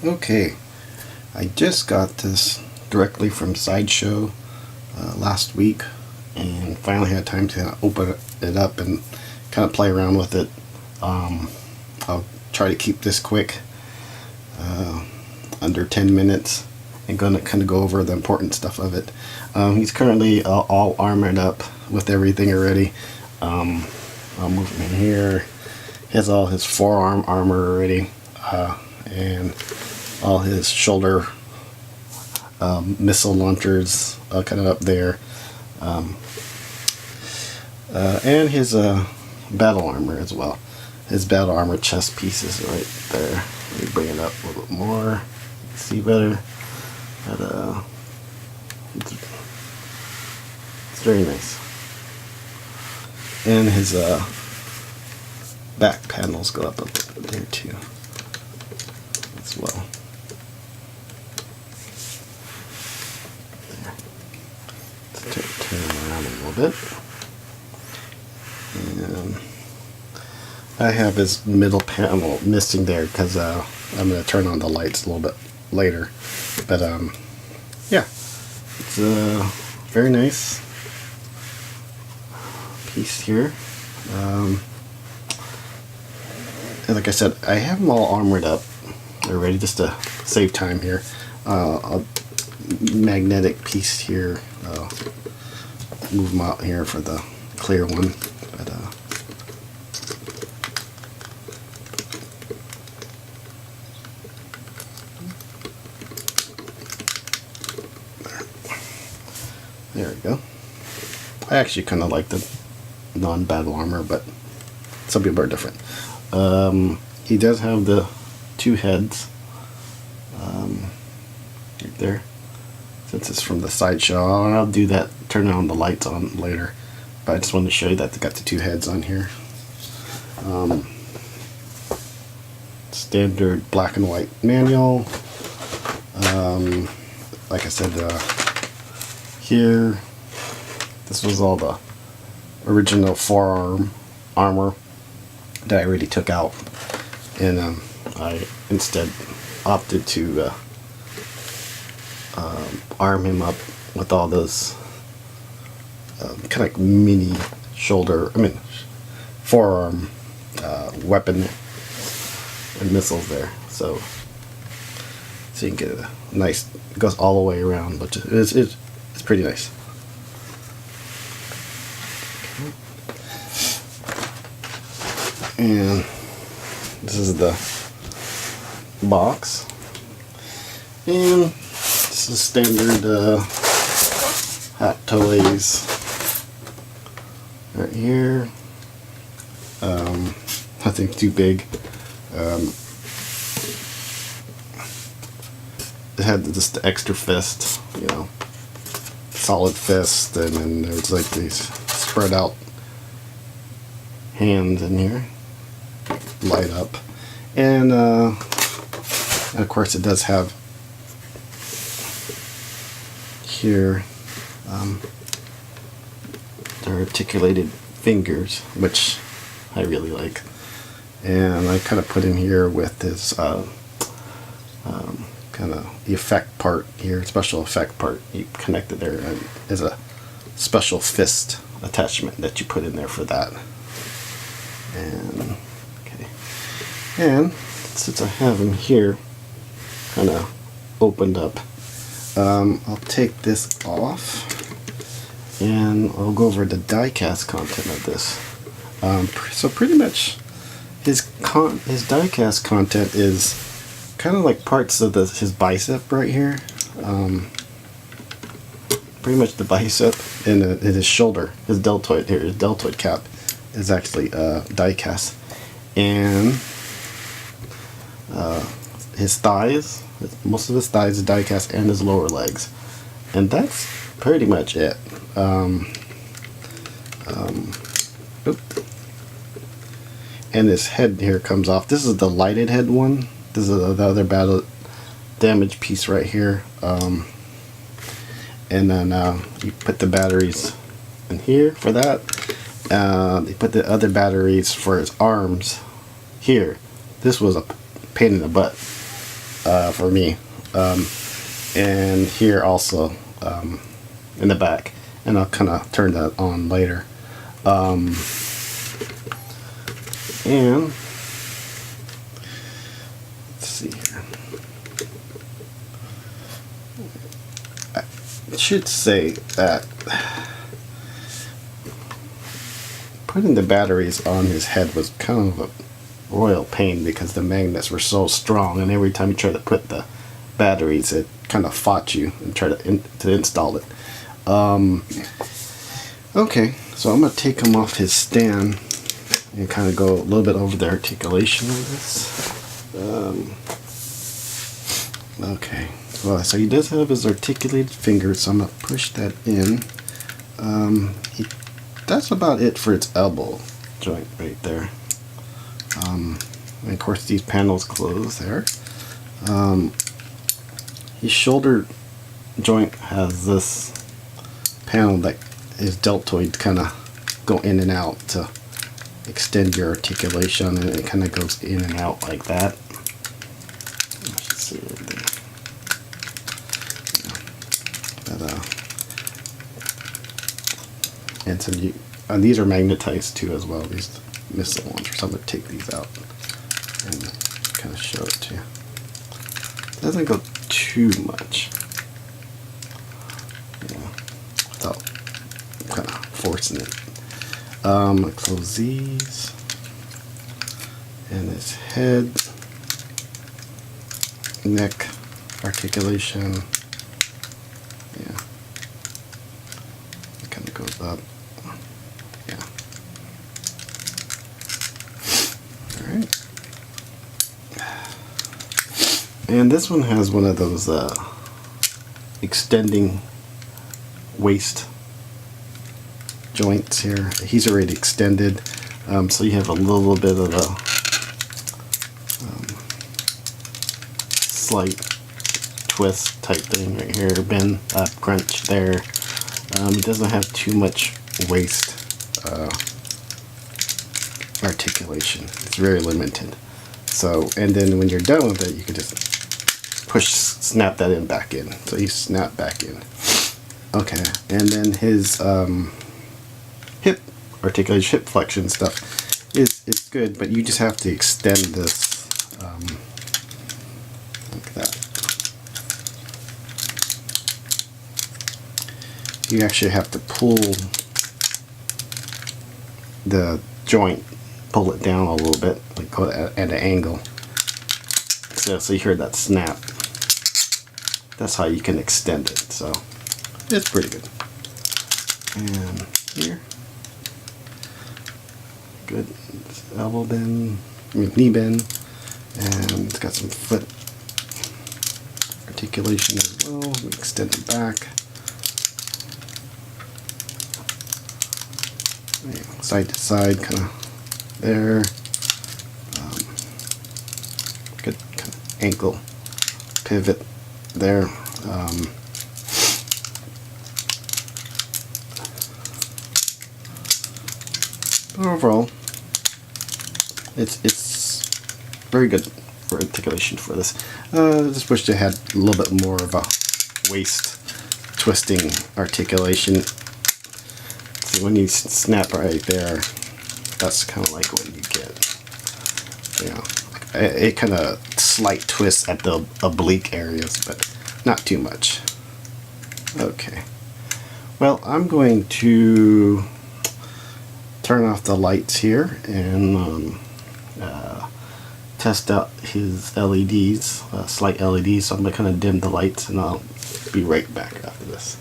Okay, I just got this directly from Sideshow last week, and finally had time to open it up and kind of play around with it. I'll try to keep this quick, under 10 minutes, and gonna kind of go over the important stuff of it. He's currently all armored up with everything already. I'll move him in here. He has all his forearm armor already, and all his shoulder missile launchers kind of up there, and his battle armor as well. His battle armor chest piece is right there. Let me bring it up a little bit more. You can see better. But, it's very nice. And his back panels go up a little bit there too, as well. There. Let's turn around a little bit. And I have his middle panel missing there because I'm going to turn on the lights a little bit later. But yeah, it's a very nice piece here. And like I said, I have them all armored up already just to save time here. A magnetic piece here. Move them out here for the clear one. But there we go. I actually kind of like the non-battle armor, but some people are different. He does have the two heads right there, since it's from the Sideshow. I'll do that, turn on the lights on later, but I just wanted to show you that they got the two heads on here. Standard black and white manual. Like I said, here, this was all the original forearm armor that I already took out, and I instead opted to arm him up with all those kind of like mini forearm weapon and missiles there, so you can get a nice, it goes all the way around, but it's pretty nice. And this is the box, and this is standard Hot Toys right here. Nothing too big. It had just the extra fist, solid fist, and then there's like these spread out hands in here, light up, and of course it does have here the articulated fingers, which I really like, and I kind of put in here with this kind of the effect part here, special effect part. You connect it there, and there's a special fist attachment that you put in there for that. And okay, and since I have them here kind of opened up, I'll take this off and I'll go over the diecast content of this. So pretty much his diecast content is kind of like parts of his bicep right here. Pretty much the bicep and his shoulder, his deltoid here, his deltoid cap is actually diecast, and his thighs, most of his thighs is diecast, and his lower legs, and that's pretty much it. And his head here comes off. This is the lighted head one. This is the other battle damage piece right here. And then you put the batteries in here for that. You put the other batteries for his arms here. This was pain in the butt for me. And here also in the back, and I'll kind of turn that on later. And let's see here. I should say that putting the batteries on his head was kind of a royal pain because the magnets were so strong, and every time you try to put the batteries, it kind of fought you and try to install it. Okay, so I'm gonna take him off his stand and kind of go a little bit over the articulation of this. Okay, well, so he does have his articulated fingers, so I'm gonna push that in. That's about it for its elbow joint right there. And of course these panels close there. His shoulder joint has this panel that is deltoid to kind of go in and out to extend your articulation, and it kind of goes in and out like that. Let's see right there. And some these are magnetized too as well. These missile launchers. So I'm gonna take these out and kind of show it to you. It doesn't go too much, without kind of forcing it. Close these, and his head, neck articulation. Yeah, it kind of goes up. Yeah. All right. And this one has one of those extending waist joints here. He's already extended, so you have a little bit of a slight twist type thing right here, bend up, crunch there. He doesn't have too much waist articulation. It's very limited. So, and then when you're done with it, you can just snap that in back in. So you snap back in. Okay, and then his hip articulation, hip flexion stuff is good, but you just have to extend this like that. You actually have to pull the joint, pull it down a little bit, like go at an angle. So you hear that snap. That's how you can extend it. So it's pretty good. And here, good elbow bend, knee bend, and it's got some foot articulation as well. We extend it back. Side to side, kind of there. Good kind of ankle pivot there. But overall, it's very good for articulation for this. I just wish they had a little bit more of a waist twisting articulation. See, when you snap right there, that's kind of like what you get. You know, it kind of slight twists at the oblique areas, but not too much. Okay. Well, I'm going to turn off the lights here and test out his LEDs, slight LEDs. So I'm going to kind of dim the lights, and I'll be right back after this.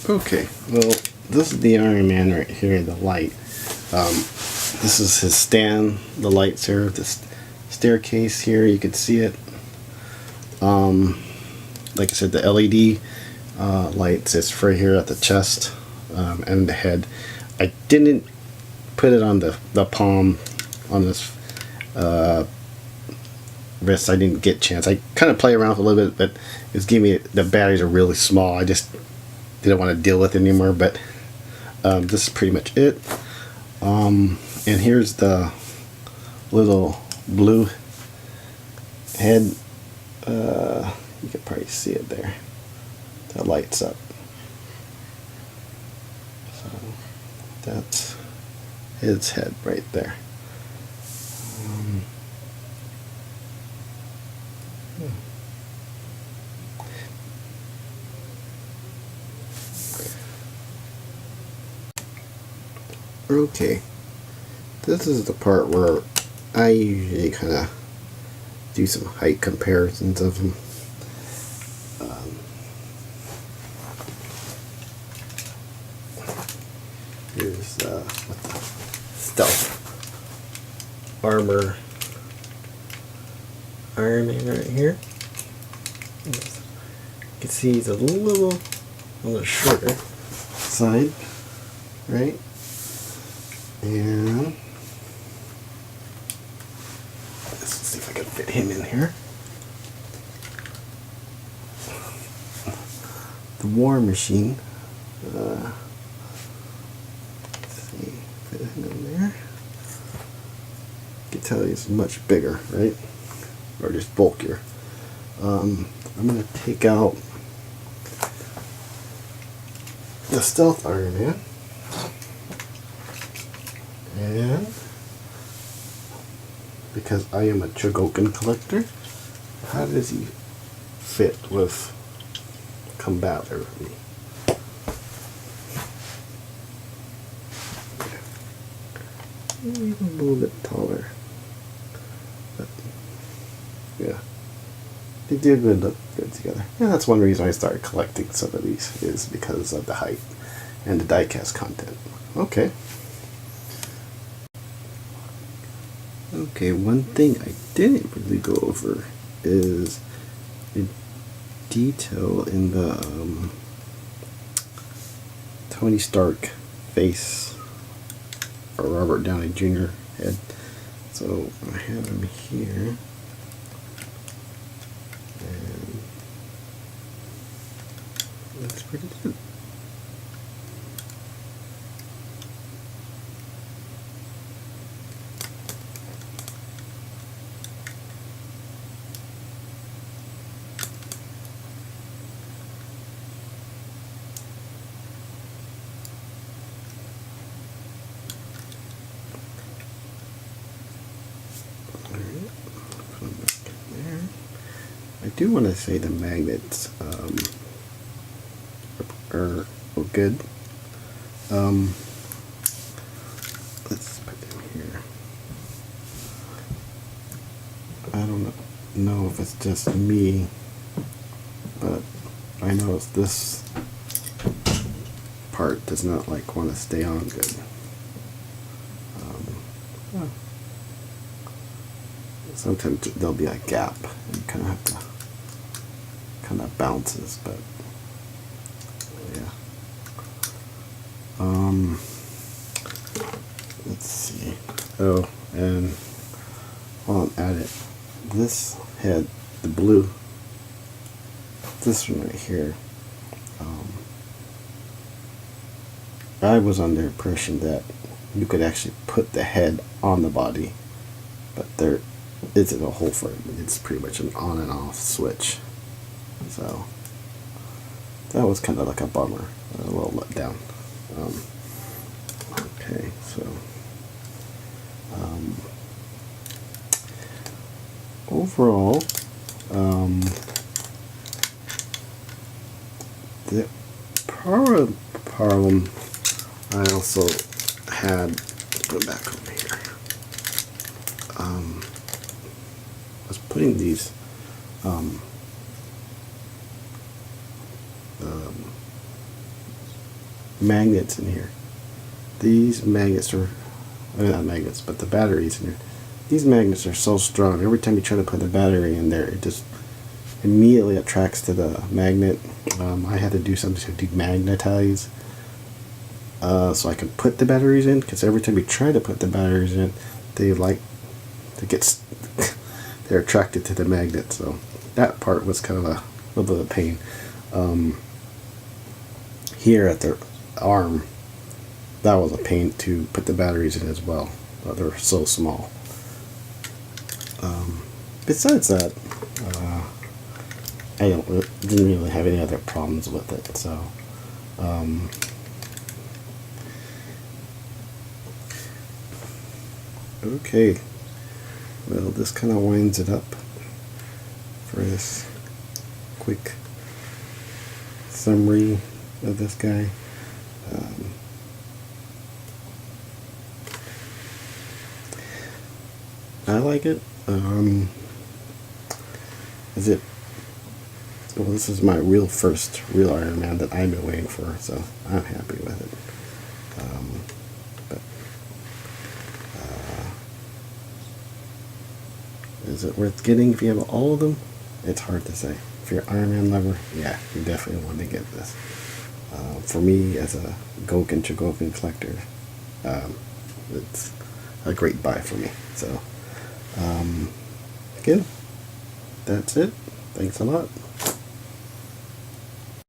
Okay, well, this is the Iron Man right here, the light. This is his stand, the lights here, this staircase here, you can see it. Like I said, the LED lights, it's right here at the chest and the head. I didn't put it on the palm, on this wrist. I didn't get a chance. I kind of play around with it a little bit, but it's giving me, the batteries are really small. I just didn't want to deal with it anymore, but this is pretty much it. And here's the little blue head. You can probably see it there. That lights up. So that's his head right there. Okay, this is the part where I usually kind of do some height comparisons of them. Here's what the stealth armor Iron Man right here. You can see he's a little on the shorter side, right? And let's see if I can fit him in here. The War Machine. Let's see, fit him in there. You can tell he's much bigger, right? Or just bulkier. I'm gonna take out the Stealth Iron Man. And because I am a Gokin collector, how does he fit with Combator? Even a little bit taller, but yeah, they did look good together. Yeah, that's one reason I started collecting some of these, is because of the height and the diecast content. Okay. Okay, one thing I didn't really go over is the detail in the Tony Stark face, or Robert Downey Jr. head. So I have him here, and looks pretty good. I do want to say the magnets are good. Let's put them here. I don't know if it's just me, but I noticed this part does not like want to stay on good. Sometimes there'll be a gap and you kind of have to kind of bounces, but yeah. Let's see. Oh, and while I'm at it, this head, the blue, this one right here, I was under the impression that you could actually put the head on the body, but there isn't a hole for it. It's pretty much an on and off switch. So that was kind of like a bummer, a little let down. Okay, so overall, the problem I also had, go back over here, was putting these magnets in here. These magnets are, not magnets, but the batteries in here. These magnets are so strong. Every time you try to put the battery in there, it just immediately attracts to the magnet. I had to do something to demagnetize so I could put the batteries in, because every time you try to put the batteries in, they like to get they're attracted to the magnet. So that part was kind of a little bit of a pain. Here at the arm, that was a pain to put the batteries in as well. They're so small. besides that, I didn't really have any other problems with it. So, okay. Well, this kind of winds it up for this quick summary of this guy. I like it. Is it? Well, this is my first real Iron Man that I've been waiting for, so I'm happy with it. But is it worth getting if you have all of them? It's hard to say. If you're an Iron Man lover, yeah, you definitely want to get this. For me, as a Gokin collector, it's a great buy for me. So, again, that's it. Thanks a lot.